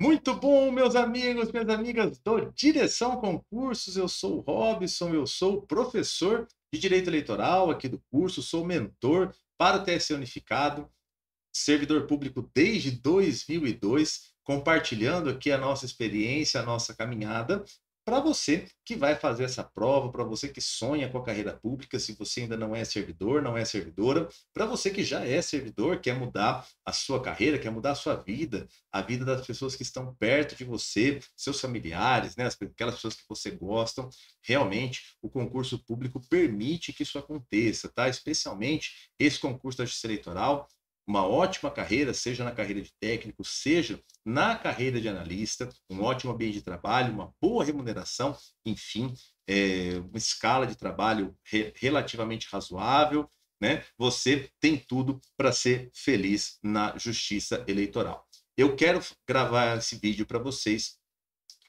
Muito bom, meus amigos, minhas amigas do Direção Concursos. Eu sou o Robson, eu sou professor de Direito Eleitoral aqui do curso, sou mentor para o TSE Unificado, servidor público desde 2002, compartilhando aqui a nossa experiência, a nossa caminhada, para você que vai fazer essa prova, para você que sonha com a carreira pública, se você ainda não é servidor, não é servidora, para você que já é servidor, quer mudar a sua carreira, quer mudar a sua vida, a vida das pessoas que estão perto de você, seus familiares, né, aquelas pessoas que você gosta. Realmente, o concurso público permite que isso aconteça, tá? Especialmente esse concurso da Justiça Eleitoral, uma ótima carreira, seja na carreira de técnico, seja na carreira de analista, um ótimo ambiente de trabalho, uma boa remuneração, enfim, uma escala de trabalho relativamente razoável, né? Você tem tudo para ser feliz na justiça eleitoral. Eu quero gravar esse vídeo para vocês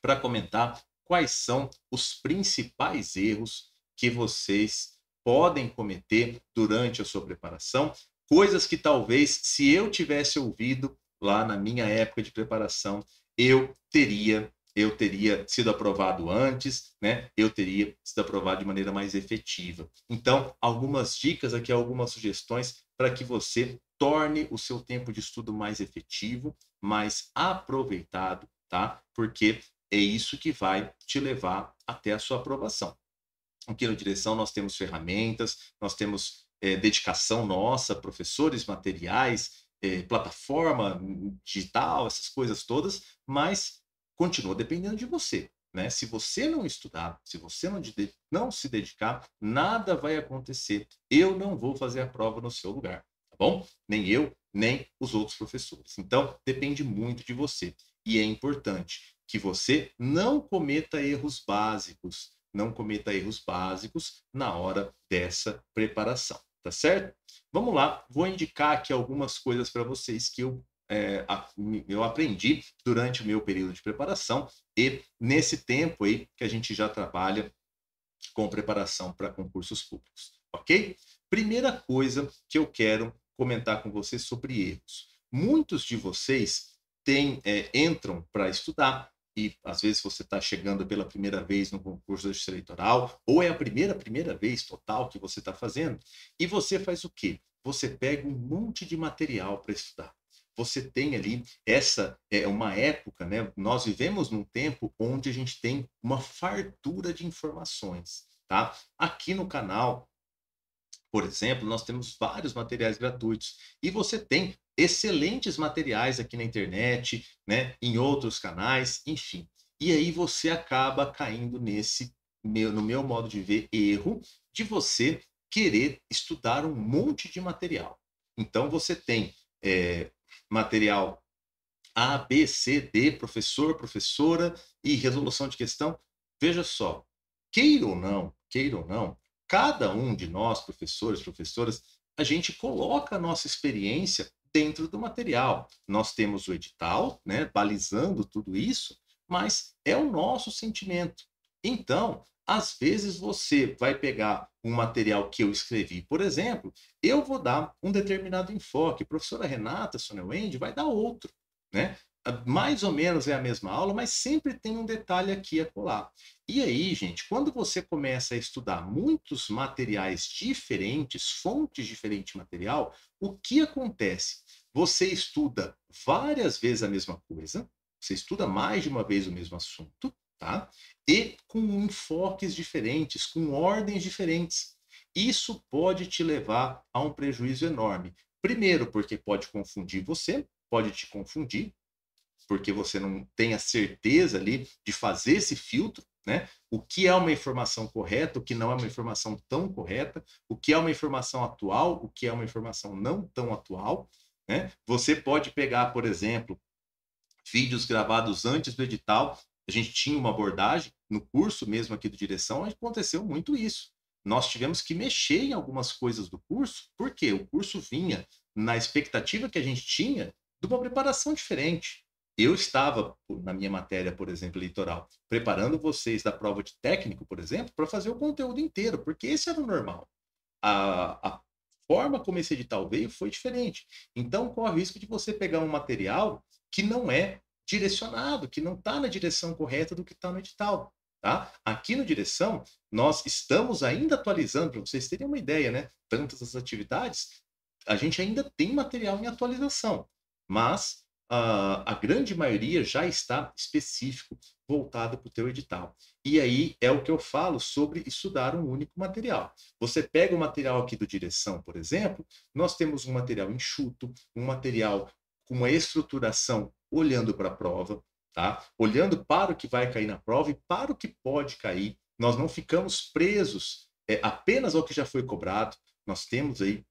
para comentar quais são os principais erros que vocês podem cometer durante a sua preparação, coisas que talvez, se eu tivesse ouvido lá na minha época de preparação, eu teria sido aprovado antes, né? Eu teria sido aprovado de maneira mais efetiva. Então, algumas dicas aqui, algumas sugestões para que você torne o seu tempo de estudo mais efetivo, mais aproveitado, tá? Porque é isso que vai te levar até a sua aprovação. Aqui no Direção nós temos ferramentas, nós temos dedicação nossa, professores, materiais, plataforma digital, essas coisas todas, mas continua dependendo de você. Né? Se você não estudar, se você não se dedicar, nada vai acontecer. Eu não vou fazer a prova no seu lugar, tá bom? Nem eu, nem os outros professores. Então, depende muito de você. E é importante que você não cometa erros básicos, não cometa erros básicos na hora dessa preparação, tá certo? Vamos lá, vou indicar aqui algumas coisas para vocês que eu aprendi durante o meu período de preparação e nesse tempo aí que a gente já trabalha com preparação para concursos públicos, ok? Primeira coisa que eu quero comentar com vocês sobre erros. Muitos de vocês entram para estudar, e às vezes você está chegando pela primeira vez no concurso da Justiça Eleitoral, ou é a primeira vez total que você está fazendo, e você faz o quê? Você pega um monte de material para estudar. Você tem ali, essa é uma época, né? Nós vivemos num tempo onde a gente tem uma fartura de informações, tá? Aqui no canal, por exemplo, nós temos vários materiais gratuitos e você tem excelentes materiais aqui na internet, né, em outros canais, enfim. E aí você acaba caindo no meu modo de ver, erro de você querer estudar um monte de material. Então você tem material A, B, C, D, professor, professora e resolução de questão. Veja só, queira ou não, cada um de nós, professores, professoras, a gente coloca a nossa experiência dentro do material. Nós temos o edital, né, balizando tudo isso, mas é o nosso sentimento. Então, às vezes você vai pegar um material que eu escrevi, por exemplo, eu vou dar um determinado enfoque, a professora Renata, Sônia Wendy, vai dar outro, né? Mais ou menos é a mesma aula, mas sempre tem um detalhe aqui a colar. E aí, gente, quando você começa a estudar muitos materiais diferentes, fontes diferentes de material, o que acontece? Você estuda várias vezes a mesma coisa, você estuda mais de uma vez o mesmo assunto, tá? E com enfoques diferentes, com ordens diferentes. Isso pode te levar a um prejuízo enorme. Primeiro, porque pode confundir você, pode te confundir, porque você não tem a certeza ali de fazer esse filtro, né? O que é uma informação correta, o que não é uma informação tão correta, o que é uma informação atual, o que é uma informação não tão atual, né? Você pode pegar, por exemplo, vídeos gravados antes do edital. A gente tinha uma abordagem no curso mesmo aqui do Direção, aconteceu muito isso. Nós tivemos que mexer em algumas coisas do curso, porque o curso vinha na expectativa que a gente tinha de uma preparação diferente. Eu estava, na minha matéria, por exemplo, eleitoral, preparando vocês da prova de técnico, por exemplo, para fazer o conteúdo inteiro, porque esse era o normal. A forma como esse edital veio foi diferente. Então, corre o risco de você pegar um material que não é direcionado, que não está na direção correta do que está no edital. Tá? Aqui no Direção, nós estamos ainda atualizando, para vocês terem uma ideia, né? Tantas as atividades, a gente ainda tem material em atualização, mas a grande maioria já está específico, voltado para o teu edital. E aí é o que eu falo sobre estudar um único material. Você pega o material aqui do Direção, por exemplo, nós temos um material enxuto, um material com uma estruturação olhando para a prova, tá? Olhando para o que vai cair na prova e para o que pode cair. Nós não ficamos presos apenas ao que já foi cobrado. Nós temos aí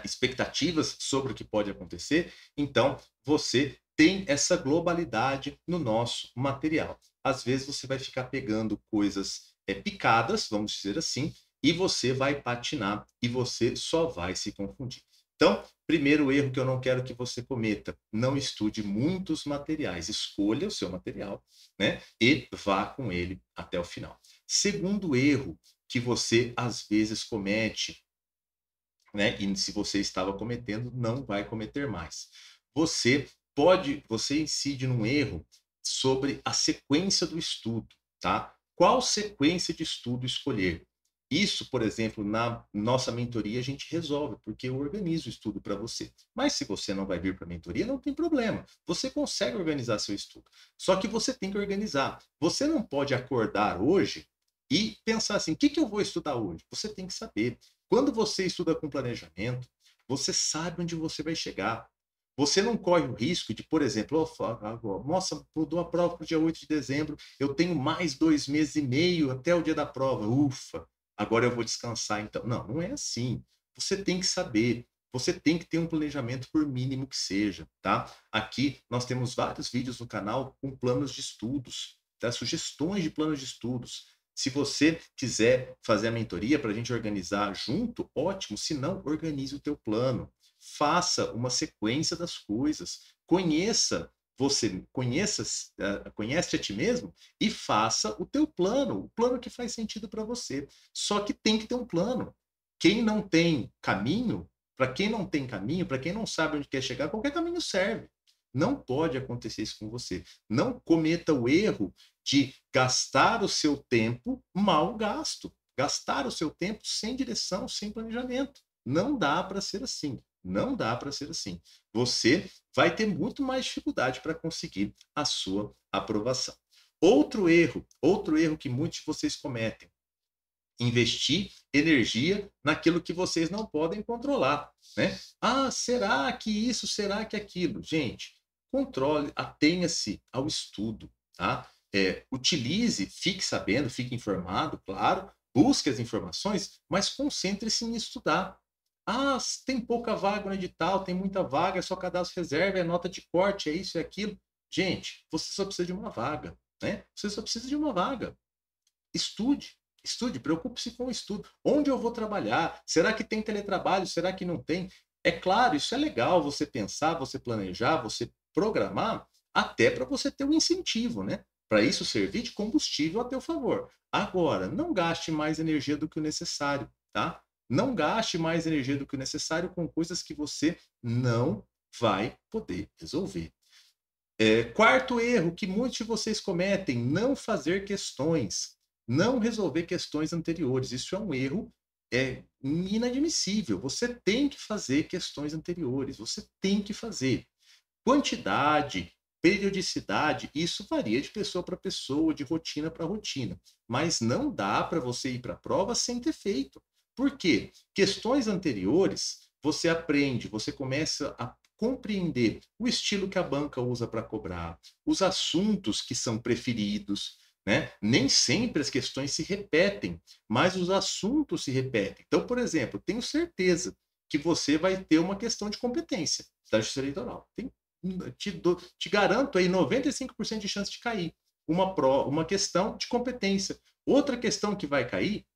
expectativas sobre o que pode acontecer, então você tem essa globalidade no nosso material. Às vezes você vai ficar pegando coisas picadas, vamos dizer assim, e você vai patinar e você só vai se confundir. Então, primeiro erro que eu não quero que você cometa, não estude muitos materiais, escolha o seu material, né, e vá com ele até o final. Segundo erro que você às vezes comete, né? E se você estava cometendo, não vai cometer mais. Você incide num erro sobre a sequência do estudo, tá? Qual sequência de estudo escolher? Isso, por exemplo, na nossa mentoria a gente resolve, porque eu organizo o estudo para você. Mas se você não vai vir para a mentoria, não tem problema. Você consegue organizar seu estudo. Só que você tem que organizar. Você não pode acordar hoje e pensar assim, o que eu vou estudar hoje? Você tem que saber. Quando você estuda com planejamento, você sabe onde você vai chegar. Você não corre o risco de, por exemplo, nossa, mudou a prova para o dia 8 de dezembro, eu tenho mais 2 meses e meio até o dia da prova. Ufa, agora eu vou descansar então. Não, não é assim. Você tem que saber. Você tem que ter um planejamento, por mínimo que seja, tá? Aqui nós temos vários vídeos no canal com planos de estudos, tá? Sugestões de planos de estudos. Se você quiser fazer a mentoria para a gente organizar junto, ótimo. Se não, organize o teu plano. Faça uma sequência das coisas. Conheça conhece a ti mesmo e faça o teu plano, o plano que faz sentido para você. Só que tem que ter um plano. Quem não tem caminho, para quem não tem caminho, para quem não sabe onde quer chegar, qualquer caminho serve. Não pode acontecer isso com você. Não cometa o erro de gastar o seu tempo mal gasto. Gastar o seu tempo sem direção, sem planejamento. Não dá para ser assim. Não dá para ser assim. Você vai ter muito mais dificuldade para conseguir a sua aprovação. Outro erro que muitos de vocês cometem: investir energia naquilo que vocês não podem controlar, né? Ah, será que isso, será que aquilo? Gente, controle, atenha-se ao estudo, tá? Utilize, fique sabendo, fique informado, claro, busque as informações, mas concentre-se em estudar. Ah, tem pouca vaga no edital, tem muita vaga, é só cadastro reserva, é nota de corte, é isso, é aquilo. Gente, você só precisa de uma vaga, né? Você só precisa de uma vaga. Estude, preocupe-se com o estudo. Onde eu vou trabalhar? Será que tem teletrabalho? Será que não tem? É claro, isso é legal, você pensar, você planejar, você programar, até para você ter um incentivo, né? Para isso servir de combustível a teu favor. Agora, não gaste mais energia do que o necessário, tá? Não gaste mais energia do que o necessário com coisas que você não vai poder resolver. Quarto erro que muitos de vocês cometem: não fazer questões, não resolver questões anteriores. Isso é um erro inadmissível. Você tem que fazer questões anteriores, você tem que fazer. Quantidade, periodicidade, isso varia de pessoa para pessoa, de rotina para rotina. Mas não dá para você ir para a prova sem ter feito. Por quê? Questões anteriores, você aprende, você começa a compreender o estilo que a banca usa para cobrar, os assuntos que são preferidos, né? Nem sempre as questões se repetem, mas os assuntos se repetem. Então, por exemplo, tenho certeza que você vai ter uma questão de competência da Justiça Eleitoral. Te garanto aí 95% de chance de cair uma questão de competência. Outra questão que vai cair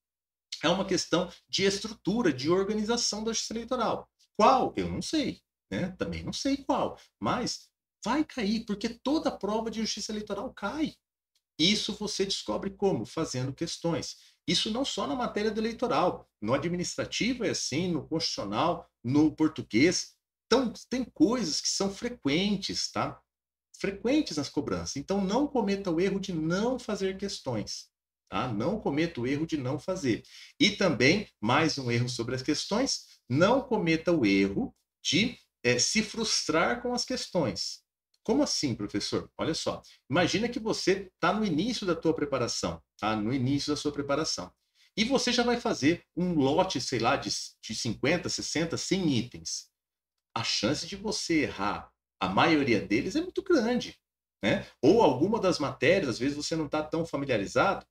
é uma questão de estrutura, de organização da Justiça Eleitoral. Qual? Eu não sei, né? Também não sei qual, mas vai cair, porque toda prova de Justiça Eleitoral cai. Isso você descobre como? Fazendo questões. Isso não só na matéria do eleitoral, no administrativo é assim, no constitucional, no português. Então, tem coisas que são frequentes, tá? frequentes nas cobranças. Então, não cometa o erro de não fazer questões. Tá? Não cometa o erro de não fazer. E também, mais um erro sobre as questões, não cometa o erro de se frustrar com as questões. Como assim, professor? Olha só, imagina que você está no início da tua preparação, tá? No início da sua preparação. E você já vai fazer um lote, sei lá, de 50, 60, 100 itens. A chance de você errar a maioria deles é muito grande, né? Ou alguma das matérias, às vezes você não está tão familiarizado,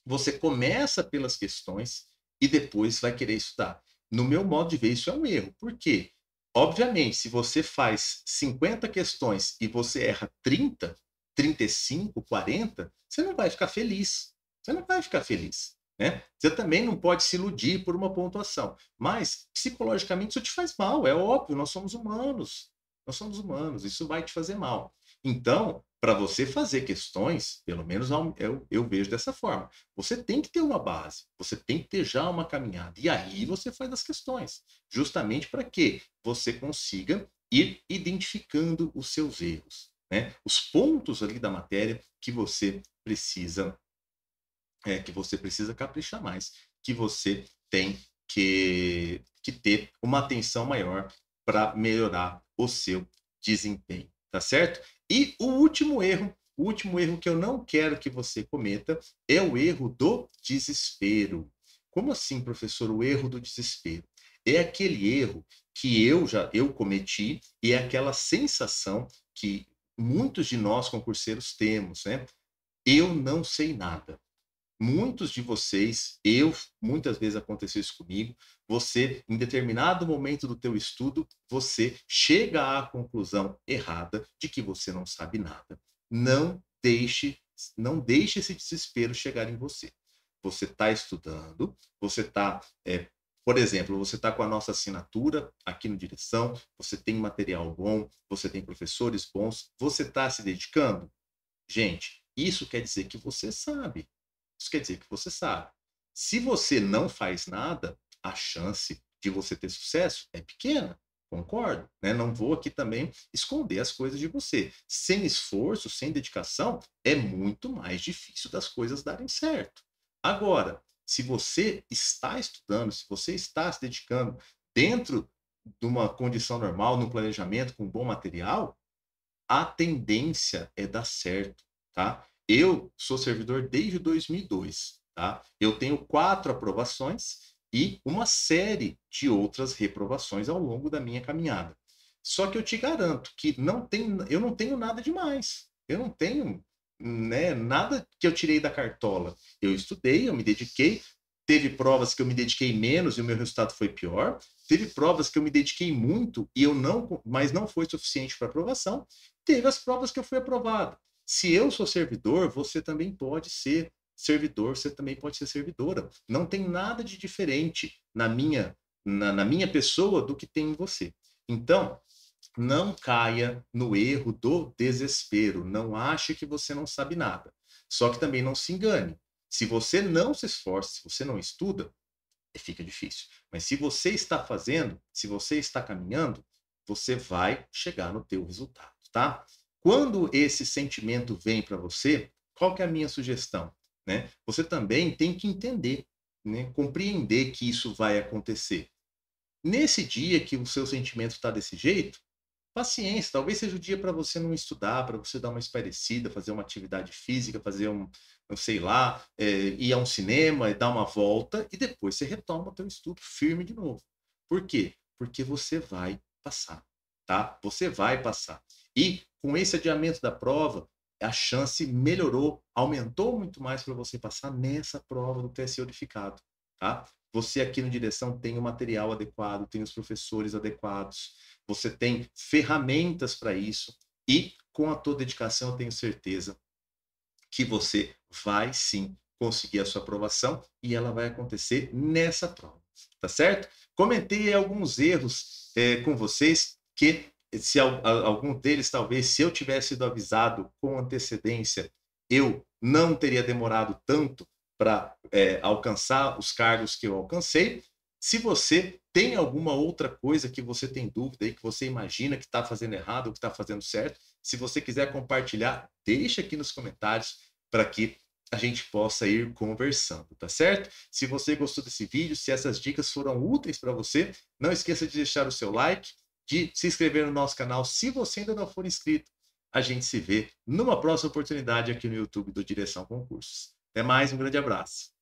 você começa pelas questões e depois vai querer estudar. No meu modo de ver, isso é um erro. Por quê? Obviamente, se você faz 50 questões e você erra 30, 35, 40, você não vai ficar feliz. Você não vai ficar feliz. Né? Você também não pode se iludir por uma pontuação. Mas, psicologicamente, isso te faz mal. É óbvio, nós somos humanos. Nós somos humanos. Isso vai te fazer mal. Então, para você fazer questões, pelo menos eu vejo dessa forma, você tem que ter uma base, você tem que ter já uma caminhada. E aí você faz as questões, justamente para que você consiga ir identificando os seus erros, né? Os pontos ali da matéria que você precisa caprichar mais, que você tem que ter uma atenção maior para melhorar o seu desempenho, tá certo? E o último erro que eu não quero que você cometa é o erro do desespero. Como assim, professor, o erro do desespero? É aquele erro que eu cometi e é aquela sensação que muitos de nós concurseiros temos, né? Eu não sei nada. Muitos de vocês, muitas vezes aconteceu isso comigo, você, em determinado momento do teu estudo, você chega à conclusão errada de que você não sabe nada. Não deixe esse desespero chegar em você. Você está estudando, você está, por exemplo, você está com a nossa assinatura aqui no Direção, você tem material bom, você tem professores bons, você está se dedicando? Gente, isso quer dizer que você sabe. Isso quer dizer que você sabe. Se você não faz nada, a chance de você ter sucesso é pequena. Concordo, né? Não vou aqui também esconder as coisas de você. Sem esforço, sem dedicação, é muito mais difícil das coisas darem certo. Agora, se você está estudando, se você está se dedicando dentro de uma condição normal, no planejamento, com bom material, a tendência é dar certo, tá? Eu sou servidor desde 2002, tá? Eu tenho 4 aprovações e uma série de outras reprovações ao longo da minha caminhada. Só que eu te garanto que eu não tenho nada demais. Eu não tenho, né, nada que eu tirei da cartola. Eu estudei, eu me dediquei. Teve provas que eu me dediquei menos e o meu resultado foi pior. Teve provas que eu me dediquei muito e mas não foi suficiente para aprovação. Teve as provas que eu fui aprovado. Se eu sou servidor, você também pode ser servidor, você também pode ser servidora. Não tem nada de diferente na minha pessoa do que tem em você. Então, não caia no erro do desespero. Não ache que você não sabe nada. Só que também não se engane. Se você não se esforça, se você não estuda, fica difícil. Mas se você está fazendo, se você está caminhando, você vai chegar no teu resultado, tá? Quando esse sentimento vem para você, qual que é a minha sugestão? Né? Você também tem que entender, né? Compreender que isso vai acontecer. Nesse dia que o seu sentimento está desse jeito, paciência, talvez seja o dia para você não estudar, para você dar uma espairecida, fazer uma atividade física, fazer eu sei lá, ir a um cinema e dar uma volta, e depois você retoma o teu estudo firme de novo. Por quê? Porque você vai passar, tá? Você vai passar. E com esse adiamento da prova, a chance melhorou, aumentou muito mais para você passar nessa prova do TSE unificado, tá? Você aqui no Direção tem o material adequado, tem os professores adequados, você tem ferramentas para isso e com a tua dedicação eu tenho certeza que você vai sim conseguir a sua aprovação e ela vai acontecer nessa prova, tá certo? Comentei alguns erros com vocês que se algum deles talvez se eu tivesse sido avisado com antecedência eu não teria demorado tanto para alcançar os cargos que eu alcancei. Se você tem alguma outra coisa que você tem dúvida e que você imagina que está fazendo errado ou que está fazendo certo, se você quiser compartilhar, deixa aqui nos comentários para que a gente possa ir conversando, tá certo? Se você gostou desse vídeo, se essas dicas foram úteis para você, não esqueça de deixar o seu like, de se inscrever no nosso canal se você ainda não for inscrito. A gente se vê numa próxima oportunidade aqui no YouTube do Direção Concursos. Até mais, um grande abraço.